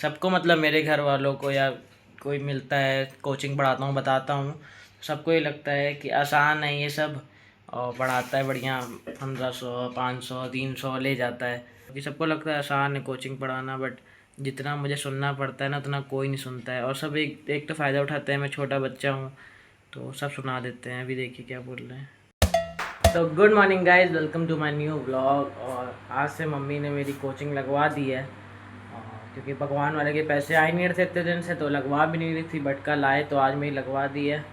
सबको मतलब मेरे घर वालों को या कोई मिलता है, कोचिंग पढ़ाता हूँ, बताता हूँ, सबको ये लगता है कि आसान है ये सब और पढ़ाता है बढ़िया, 1500 500 300 ले जाता है। कि सबको लगता है आसान है कोचिंग पढ़ाना, बट जितना मुझे सुनना पड़ता है ना उतना कोई नहीं सुनता है। और सब एक एक तो फ़ायदा उठाते हैं, मैं छोटा बच्चा हूँ तो सब सुना देते हैं। अभी देखिए क्या बोल रहे हैं। तो good morning guys, welcome to my new blog. और आज से मम्मी ने मेरी कोचिंग लगवा दी है क्योंकि पकवान वाले के पैसे आ ही नहीं रहे थे इतने दिन से, तो लगवा भी नहीं रही थी, बट कल आए तो आज मेरी लगवा दी है।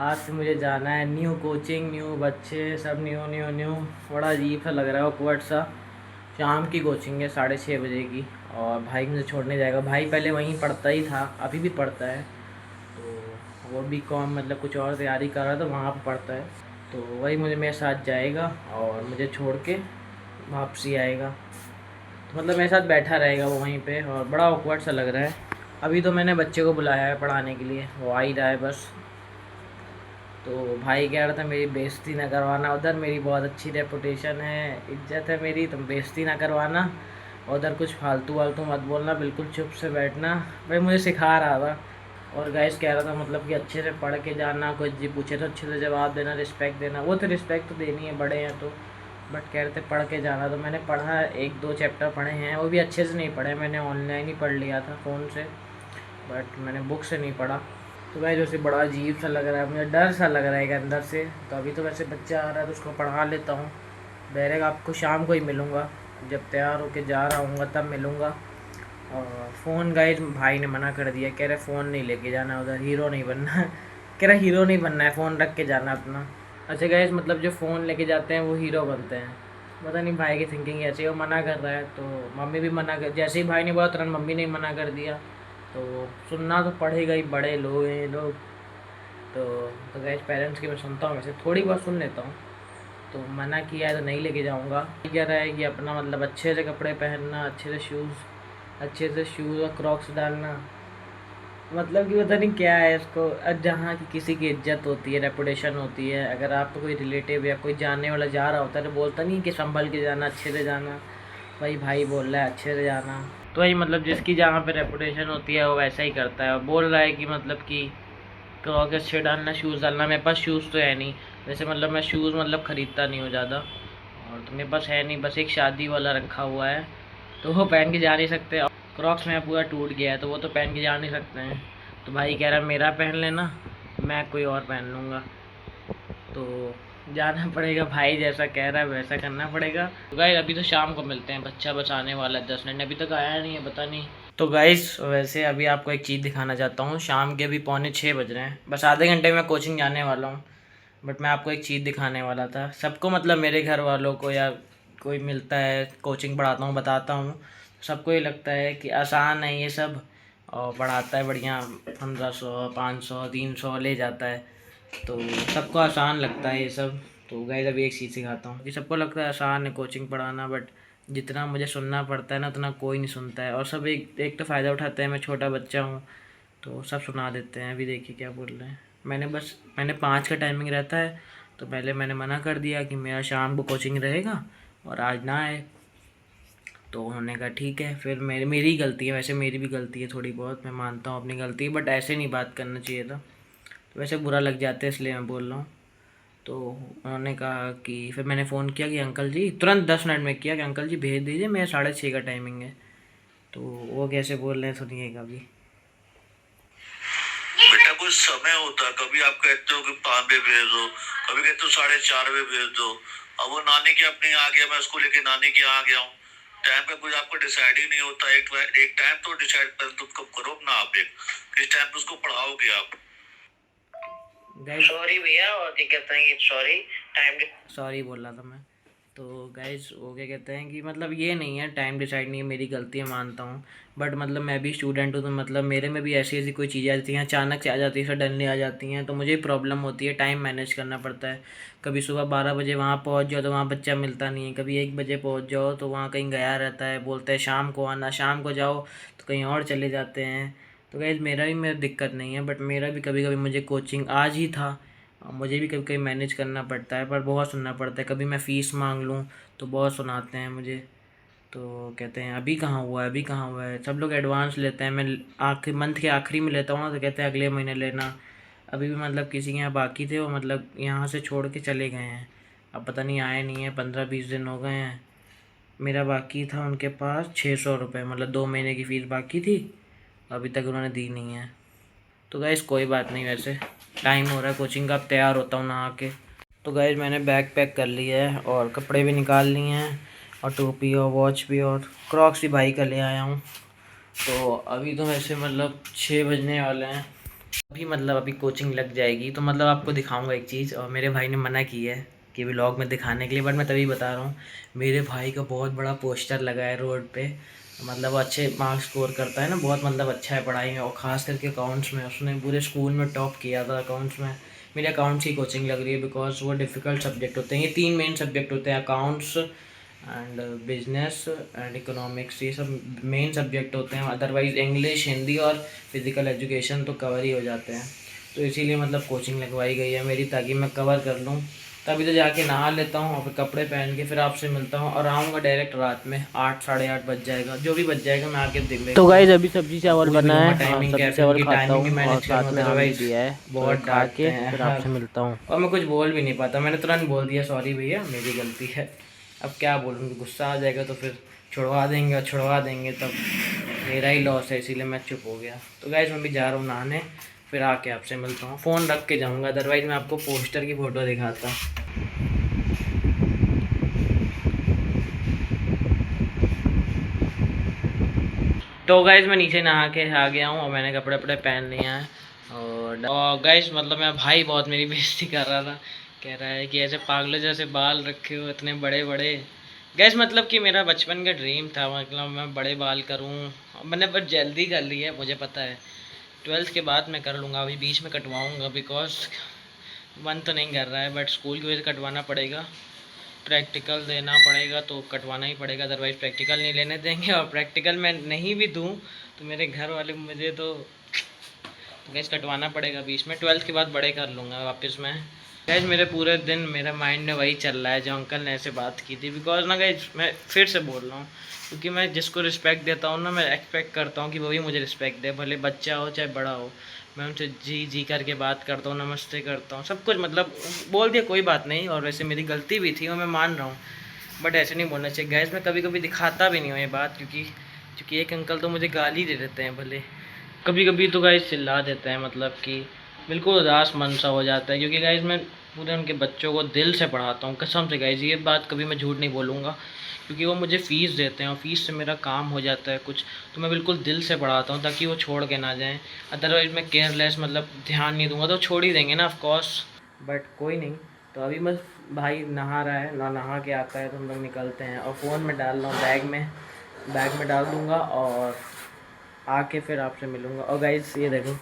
आज से मुझे जाना है न्यू कोचिंग, न्यू बच्चे, सब न्यू न्यू न्यू। बड़ा अजीब सा लग रहा है, ऑकवर्ड सा। शाम की कोचिंग है 6:30 बजे की, और भाई मुझे छोड़ने जाएगा। भाई पहले वहीं पढ़ता ही था, अभी भी पढ़ता है, तो वो बीकॉम मतलब कुछ और तैयारी कर रहा था, वहाँ पर पढ़ता है। तो वही मुझे मेरे साथ जाएगा और मुझे छोड़ के वापसी आएगा, तो मतलब मेरे साथ बैठा रहेगा वो वहीं पे। और बड़ा ऑकवर्ड सा लग रहा है। अभी तो मैंने बच्चे को बुलाया है पढ़ाने के लिए, वो आ ही रहा है बस। तो भाई कह रहा था मेरी बेइज्जती ना करवाना, उधर मेरी बहुत अच्छी रेपुटेशन है, इज्जत है मेरी, तुम बेइज्जती ना करवाना, उधर कुछ फालतू वालतू मत बोलना, बिल्कुल चुप से बैठना। भाई मुझे सिखा रहा था। और गाइस कह रहा था मतलब कि अच्छे से पढ़ के जाना, कुछ जी पूछे तो अच्छे से जवाब देना, रिस्पेक्ट देना। वो तो रिस्पेक्ट तो देनी है, बड़े हैं तो, बट कह रहे थे पढ़ के जाना। तो मैंने पढ़ा, 1-2 चैप्टर पढ़े हैं, वो भी अच्छे से नहीं पढ़े, मैंने ऑनलाइन ही पढ़ लिया था फ़ोन से, बट मैंने बुक से नहीं पढ़ा। तो भाई जैसे बड़ा अजीब सा लग रहा है, मुझे डर सा लग रहा है कि अंदर से। तो अभी तो वैसे बच्चा आ रहा है तो उसको पढ़ा लेता हूँ, डायरेक्ट आपको शाम को ही मिलूँगा, जब तैयार होके जा रहा हूँ तब मिलूँगा। और फ़ोन गाइस भाई ने मना कर दिया, कह रहे फ़ोन नहीं लेके जाना उधर, हीरो नहीं बनना कह रहा हीरो नहीं बनना है, फ़ोन रख के जाना अपना। अच्छा गाइस, मतलब जो फ़ोन लेके जाते हैं वो हीरो बनते हैं, पता नहीं भाई की थिंकिंग ऐसी है। वो मना कर रहा है तो मम्मी भी मना कर, जैसे ही भाई ने बोला तुरंत मम्मी ने मना कर दिया। तो सुनना तो पड़ेगा ही, बड़े लोग हैं ये लोग। तो गाइस पेरेंट्स की मैं सुनता हूँ, वैसे थोड़ी बहुत सुन लेता हूँ। तो मना किया है तो नहीं लेके जाऊँगा। कह रहा है कि अपना मतलब अच्छे से कपड़े पहनना, अच्छे से शूज़ और क्रॉक्स डालना, मतलब कि पता नहीं क्या है इसको। जहाँ की किसी की इज्जत होती है, रेपुटेशन होती है, अगर आप तो कोई रिलेटिव या कोई जानने वाला जा रहा होता है तो बोलता नहीं कि संभल के जाना, अच्छे से जाना। वही भाई बोल रहा है अच्छे से जाना, तो वही मतलब जिसकी जहाँ पे रेपुटेशन होती है वो वैसा ही करता है। और बोल रहा है कि मतलब कि क्रॉक्स अच्छे डालना, शूज़ डालना। मेरे पास शूज़ तो है नहीं, वैसे मतलब मैं शूज़ मतलब ख़रीदता नहीं हूँ ज़्यादा, और तो मेरे पास है नहीं, बस एक शादी वाला रखा हुआ है, तो वो पहन के जा नहीं सकते। क्रॉक्स मेरा पूरा टूट गया है तो वो तो पहन के जा नहीं सकते हैं। तो भाई कह रहा है मेरा पहन लेना, मैं कोई और पहन लूँगा। तो जाना पड़ेगा, भाई जैसा कह रहा है वैसा करना पड़ेगा। तो गाइस अभी तो शाम को मिलते हैं, बच्चा बस आने वाला है 10 मिनट, अभी तक आया नहीं है, पता नहीं। तो गाइस वैसे अभी आपको एक चीज़ दिखाना चाहता हूँ। शाम के अभी 5:45 बज रहे हैं, बस आधे घंटे में कोचिंग जाने वाला हूँ। बट मैं आपको एक चीज़ दिखाने वाला था। सबको मतलब मेरे घर वालों को या कोई मिलता है, कोचिंग पढ़ाता हूँ, बताता हूँ, सबको ये लगता है कि आसान है ये सब और पढ़ाता है बढ़िया, 1500 500 300 ले जाता है, तो सबको आसान लगता है ये सब। तो गाइस अभी एक चीज़ सिखाता हूँ कि सबको लगता है आसान है कोचिंग पढ़ाना, बट जितना मुझे सुनना पड़ता है ना उतना कोई नहीं सुनता है। और सब एक एक तो फ़ायदा उठाते हैं, मैं छोटा बच्चा हूँ तो सब सुना देते हैं। अभी देखिए क्या बोल रहे हैं। मैंने 5 का टाइमिंग रहता है, तो पहले मैंने मना कर दिया कि मेरा शाम को कोचिंग रहेगा और आज ना आए। तो उन्होंने कहा ठीक है। फिर मेरी गलती है, वैसे मेरी भी गलती है थोड़ी बहुत, मैं मानता हूँ अपनी गलती, बट ऐसे नहीं बात करना चाहिए था। तो वैसे बुरा लग जाता है इसलिए मैं बोल रहा हूँ। तो उन्होंने कहा कि फिर मैंने फ़ोन किया कि अंकल जी, तुरंत 10 मिनट में किया कि अंकल जी भेज दीजिए, मेरा 6:30 का टाइमिंग है। तो वो कैसे बोल रहे हैं सुनिएगा अभी। बेटा कुछ समय होता है, कभी आप कहते हो कि 5 बजे भेज दो, कभी कहते हो 4:30 बजे भेज दो। अब वो नानी के अपने आ गया, मैं उसको लेके नानी के यहाँ आ गया हूँ। टाइम पे कुछ आपको डिसाइड ही नहीं होता। एक टाइम तो डिसाइड कर तो करो ना आप, एक किस टाइम पे उसको पढ़ाओगे आप। सॉरी भैया, और क्या कहते हैं कि सॉरी टाइम, सॉरी बोल रहा था मैं। तो गाइज वो क्या कहते हैं कि मतलब ये नहीं है, टाइम डिसाइड नहीं है, मेरी गलती है मानता हूँ, बट मतलब मैं भी स्टूडेंट हूँ, तो मतलब मेरे में भी ऐसी ऐसी कोई चीज़ें आ जाती हैं, अचानक से आ जाती है, सडनली आ जाती हैं, तो मुझे प्रॉब्लम होती है, टाइम मैनेज करना पड़ता है। कभी सुबह 12 बजे वहाँ पहुँच जाओ तो वहाँ बच्चा मिलता नहीं है, कभी 1 बजे पहुँच जाओ तो वहाँ कहीं गया रहता है, बोलते हैं शाम को आना, शाम को जाओ तो कहीं और चले जाते हैं। तो गाइज मेरा दिक्कत नहीं है, बट मेरा भी कभी कभी मुझे कोचिंग आज ही था, मुझे भी कभी कभी मैनेज करना पड़ता है, पर बहुत सुनना पड़ता है। कभी मैं फ़ीस मांग लूँ तो बहुत सुनाते हैं मुझे। तो कहते हैं अभी कहाँ हुआ है, अभी कहाँ हुआ है। सब लोग एडवांस लेते हैं, मैं आखिरी मंथ के आखिरी में लेता हूँ ना, तो कहते हैं अगले महीने लेना। अभी भी मतलब किसी के यहाँ बाकी थे, वो मतलब यहाँ से छोड़ के चले गए हैं, अब पता नहीं आए नहीं है, 15-20 दिन हो गए हैं। मेरा बाकी था उनके पास 600 रुपये, मतलब 2 महीने की फ़ीस बाकी थी, अभी तक उन्होंने दी नहीं है। तो गाइस कोई बात नहीं, वैसे टाइम हो रहा है कोचिंग का, अब तैयार होता हूँ नहा के। तो गाइस मैंने बैग पैक कर लिया है और कपड़े भी निकाल लिए हैं, और टोपी और वॉच भी, और क्रॉक्स भी भाई का ले आया हूँ। तो अभी तो वैसे मतलब 6 बजने वाले हैं, अभी कोचिंग लग जाएगी। तो मतलब आपको दिखाऊंगा एक चीज़, और मेरे भाई ने मना की है कि व्लॉग में दिखाने के लिए, बट मैं तभी बता रहा हूँ। मेरे भाई का बहुत बड़ा पोस्टर लगा है रोड पे, मतलब अच्छे मार्क्स स्कोर करता है ना, बहुत मतलब अच्छा है पढ़ाई में, और ख़ास करके अकाउंट्स में उसने पूरे स्कूल में टॉप किया था अकाउंट्स में। मेरे अकाउंट्स की कोचिंग लग रही है, बिकॉज वो डिफ़िकल्ट सब्जेक्ट होते हैं। ये 3 मेन सब्जेक्ट होते हैं, accounts and business and economics, ये सब मेन सब्जेक्ट होते हैं। अदरवाइज़ इंग्लिश, हिंदी और फिज़िकल एजुकेशन तो कवर ही हो जाते हैं। तो इसीलिए मतलब कोचिंग लगवाई गई है मेरी, ताकि मैं कवर कर लूँ। तभी तो जाके नहा लेता हूँ और फिर कपड़े पहन के फिर आपसे मिलता हूँ, और आऊँगा डायरेक्ट रात में 8 साढ़े 8 बज जाएगा, जो भी बज जाएगा मैं आके देख। तो गाइस अभी सब्जी चावल बना है, टाइमिंग सब्जी कैसे, चावल उनकी खाता टाइमिंग हूँ और मैनेज साथ करूँ, में आम भी अदरवाइज दिया है, तो बहुत खा डांटते के हैं फिर यार। आपसे मिलता हूँ। और मैं कुछ बोल भी नहीं पाता, मैंने तुरंत बोल दिया सॉरी भैया मेरी गलती है। अब क्या बोलूँ, गुस्सा आ जाएगा तो फिर छुड़वा देंगे, और छुड़वा देंगे तब मेरा ही लॉस है, इसीलिए मैं चुप हो गया। तो गाइस मैं भी जा रहा हूँ नहाने, फिर आके आपसे मिलता हूँ। फ़ोन रख के जाऊँगा, अदरवाइज़ मैं आपको पोस्टर की फ़ोटो दिखाता। तो गाइस मैं नीचे नहा के आ गया हूँ, और मैंने कपड़े वपड़े पहन लिए हैं। और गाइस मतलब मेरा भाई बहुत मेरी बेइज्जती कर रहा था, कह रहा है कि ऐसे पागलों जैसे बाल रखे हो इतने बड़े बड़े। गैस मतलब कि मेरा बचपन का ड्रीम था, मतलब मैं बड़े बाल करूं। मैंने बस जल्दी कर ली है, मुझे पता है 12th के बाद मैं कर लूँगा, अभी बीच में कटवाऊँगा, बिकॉज मन तो नहीं कर रहा है, बट स्कूल की वजह से कटवाना पड़ेगा, प्रैक्टिकल देना पड़ेगा तो कटवाना ही पड़ेगा, अदरवाइज़ प्रैक्टिकल नहीं लेने देंगे। और प्रैक्टिकल मैं नहीं भी दूँ तो मेरे घर वाले मुझे तो गैस कटवाना पड़ेगा बीच में। 12th के बाद बड़े कर लूँगा वापस मैं। गैस मेरे पूरे दिन मेरे माइंड में वही चल रहा है जो अंकल ने ऐसे बात की थी, बिकॉज ना गैस मैं फिर से बोल रहा हूँ, क्योंकि मैं जिसको रिस्पेक्ट देता हूँ ना, मैं एक्सपेक्ट करता हूँ कि वो भी मुझे रिस्पेक्ट दे, भले बच्चा हो चाहे बड़ा हो। मैं उनसे जी जी करके बात करता हूँ, नमस्ते करता हूँ, सब कुछ मतलब बोल दिया, कोई बात नहीं। और वैसे मेरी गलती भी थी और मैं मान रहा हूँ, बट ऐसे नहीं बोलना चाहिए गैस। मैं कभी कभी दिखाता भी नहीं हूँ ये बात, क्योंकि एक अंकल तो मुझे गाली दे देते हैं, भले कभी कभी तो गाइस चिल्ला देते हैं, मतलब कि बिल्कुल उदास मन सा हो जाता है, क्योंकि गाइस मैं पूरे उनके बच्चों को दिल से पढ़ाता हूँ, कसम से गाइस, ये बात कभी मैं झूठ नहीं बोलूँगा, क्योंकि वो मुझे फ़ीस देते हैं और फ़ीस से मेरा काम हो जाता है कुछ, तो मैं बिल्कुल दिल से पढ़ाता हूँ ताकि वो छोड़ के ना जाएँ। अदरवाइज़ मैं केयरलेस मतलब ध्यान नहीं दूँगा तो छोड़ ही देंगे ना, ऑफ कोर्स। बट कोई नहीं, तो अभी बस भाई नहा रहा है ना, नहा के आता है तो हम लोग निकलते हैं, और फ़ोन में डाल रहा हूँ बैग में डाल दूँगा, और आके फिर आपसे मिलूँगा। और गाइस ये देखो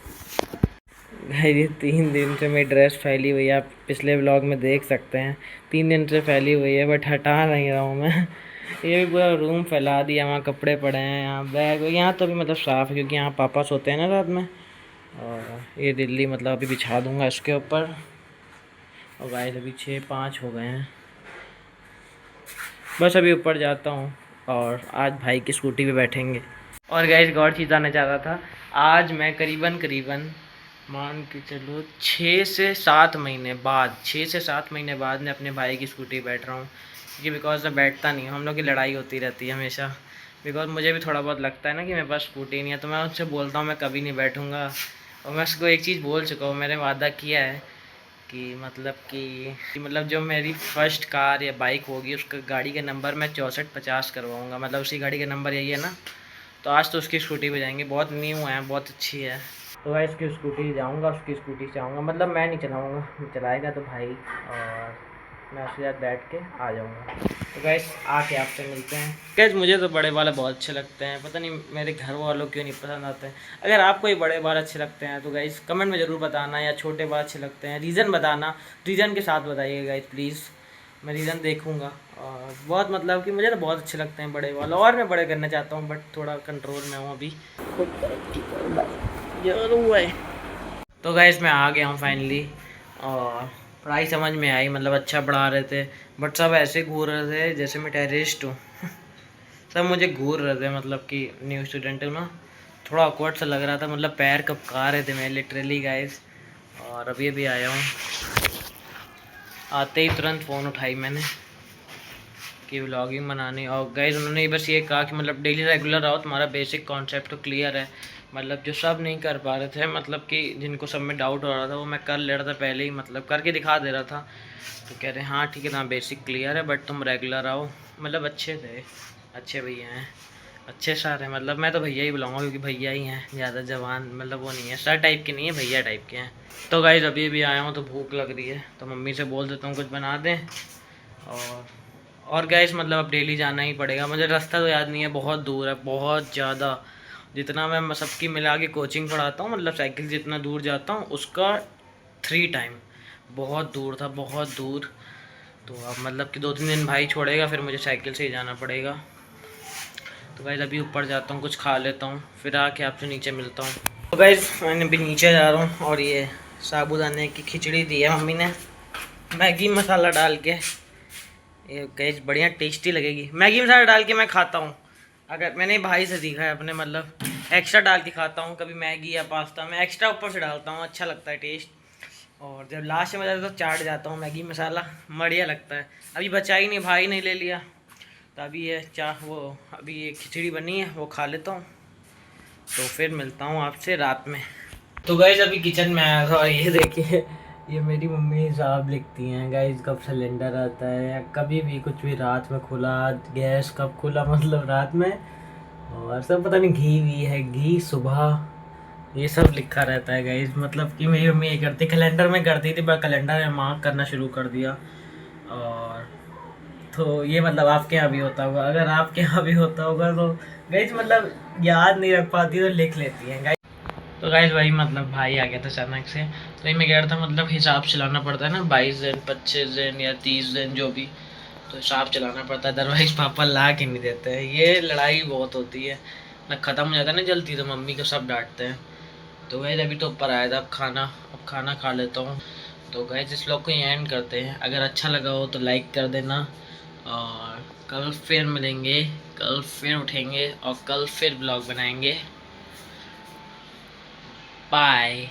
गाइस, ये 3 दिन से मेरी ड्रेस फैली हुई है, आप पिछले व्लॉग में देख सकते हैं, 3 दिन से फैली हुई है, बट हटा नहीं रहा हूँ मैं। ये भी पूरा रूम फैला दिया, वहाँ कपड़े पड़े हैं, यहाँ बैग, यहाँ तो भी मतलब साफ़ है, क्योंकि यहाँ पापा सोते हैं ना रात में। और ये दिल्ली मतलब अभी बिछा दूँगा इसके ऊपर। और गाइस अभी 6-5 हो गए हैं, बस अभी ऊपर जाता हूँ और आज भाई की स्कूटी पे बैठेंगे। और गाइस एक और चीज़ आना चाह रहा था, आज मैं करीबन मान के चलो 6 से 7 महीने बाद मैं अपने भाई की स्कूटी बैठ रहा हूँ, क्योंकि बिकॉज मैं बैठता नहीं हूँ, हम लोग की लड़ाई होती रहती है हमेशा, बिकॉज मुझे भी थोड़ा बहुत लगता है ना कि मेरे पास स्कूटी नहीं है, तो मैं उनसे बोलता हूँ मैं कभी नहीं बैठूँगा। और मैं उसको एक चीज़ बोल चुका हूँ, मैंने वादा किया है कि मतलब जो मेरी फ़र्स्ट कार या बाइक होगी उसका गाड़ी का नंबर मैं 6450 करवाऊँगा, मतलब उसी गाड़ी का नंबर यही है ना। तो आज तो उसकी स्कूटी पे जाएंगे, बहुत न्यू है, बहुत अच्छी है, तो मैं इसकी स्कूटी जाऊँगा, उसकी स्कूटी से आऊँगा, मतलब मैं नहीं चलाऊँगा, चलाएगा तो भाई, और मैं उसके साथ बैठ के आ जाऊँगा। तो गैस आके आपसे मिलते हैं। गैस मुझे तो बड़े बाल बहुत अच्छे लगते हैं, पता नहीं मेरे घर वालों क्यों नहीं पसंद आते हैं। अगर आपको ये बड़े बाल अच्छे लगते हैं तो गैस कमेंट में ज़रूर बताना, या छोटे बाल अच्छे लगते हैं रीज़न बताना, रीज़न के साथ बताइए गाइस प्लीज़, मैं रीज़न देखूँगा। और बहुत मतलब कि मुझे तो बहुत अच्छे लगते हैं बड़े बाल, और मैं बड़े करना चाहता हूँ, बट थोड़ा कंट्रोल में हूँ अभी। तो गाइस मैं आ गया हूँ फाइनली, और पढ़ाई समझ में आई, मतलब अच्छा पढ़ा रहे थे, बट सब ऐसे घूर रहे थे जैसे मैं टेररिस्ट हूँ। सब मुझे घूर रहे थे, मतलब कि न्यू स्टूडेंट ना, थोड़ा ऑकवर्ड सा लग रहा था, मतलब पैर कपका रहे थे मैं लिटरली गाइस। और अभी आया हूँ, आते ही तुरंत फ़ोन उठाई मैंने कि व्लॉगिंग बनानी। और गाइस उन्होंने बस ये कहा कि मतलब डेली रेगुलर आओ, तुम्हारा बेसिक कॉन्सेप्ट तो क्लियर है। मतलब जो सब नहीं कर पा रहे थे, मतलब कि जिनको सब में डाउट हो रहा था, वो मैं कर ले रहा था पहले ही, मतलब करके दिखा दे रहा था। तो कह रहे हाँ ठीक है, तुम्हारा बेसिक क्लियर है, बट तुम रेगुलर आओ। मतलब अच्छे थे, अच्छे भैया हैं, अच्छे सर हैं। मतलब मैं तो भैया ही बुलाऊंगा, क्योंकि भैया ही हैं, ज़्यादा जवान मतलब वो नहीं है, सर टाइप के नहीं है, भैया टाइप के हैं। तो गाइस अभी आया हूँ तो भूख लग रही है, तो मम्मी से बोल देता हूँ कुछ बना दें। और गाइस मतलब अब डेली जाना ही पड़ेगा, मुझे रास्ता तो याद नहीं है, बहुत दूर है, बहुत ज़्यादा। जितना मैं सबकी मिला के कोचिंग पढ़ाता हूँ, मतलब साइकिल जितना दूर जाता हूँ उसका 3 टाइम, बहुत दूर था, बहुत दूर। तो अब मतलब कि 2-3 दिन भाई छोड़ेगा, फिर मुझे साइकिल से ही जाना पड़ेगा। तो गाइस अभी ऊपर जाता हूँ, कुछ खा लेता हूँ, फिर आके आपसे नीचे मिलता हूँ। तो गाइस मैंने अभी नीचे जा रहा हूँ, और ये साबूदाने की खिचड़ी दी है मम्मी ने, मैगी मसाला डाल के। ये गाइस बढ़िया टेस्टी लगेगी, मैगी मसाला डाल के मैं खाता हूँ। अगर मैंने भाई से सीखा है अपने, मतलब एक्स्ट्रा डाल के खाता हूँ, कभी मैगी या पास्ता में एक्स्ट्रा ऊपर से डालता हूँ, अच्छा लगता है टेस्ट। और जब लास्ट में जाता तो चाट जाता हूँ मैगी मसाला, बढ़िया लगता है। अभी बचा ही नहीं, भाई नहीं ले लिया, तो अभी ये अभी ये खिचड़ी बनी है, वो खा लेता हूँ, तो फिर मिलता हूँ आपसे रात में। तो गाइस अभी किचन में आया था, और ये देखिए ये मेरी मम्मी हिसाब लिखती हैं गाइस, कब सिलेंडर आता है या कभी भी कुछ भी, रात में खुला, गैस कब खुला, मतलब रात में। और सब पता नहीं घी भी है, घी सुबह, ये सब लिखा रहता है गाइस। मतलब कि मेरी मम्मी ये करती, कैलेंडर में करती थी, पर कैलेंडर में मार्क करना शुरू कर दिया। और तो ये मतलब आपके यहाँ भी होता होगा, अगर आपके यहाँ भी होता होगा तो गाइस मतलब याद नहीं रख पाती तो लिख लेती हैं गाइस। तो गाइस भाई मतलब भाई आ गया था अचानक से, तो ये मैं कह रहा था मतलब हिसाब चलाना पड़ता है ना, 22 दिन 25 दिन या 30 दिन जो भी, तो हिसाब चलाना पड़ता है, अदरवाइज पापा ला के नहीं देते हैं। ये लड़ाई बहुत होती है ना, ख़त्म हो जाता है ना जल्दी, तो मम्मी को सब डांटते हैं। तो गाइस अभी तो ऊपर आया था, अब खाना खा लेता हूँ। तो गाइस इस व्लॉग को एंड करते हैं, अगर अच्छा लगा हो तो लाइक कर देना, और कल फिर मिलेंगे, कल फिर उठेंगे, और कल फिर ब्लॉग बनाएंगे। बाय।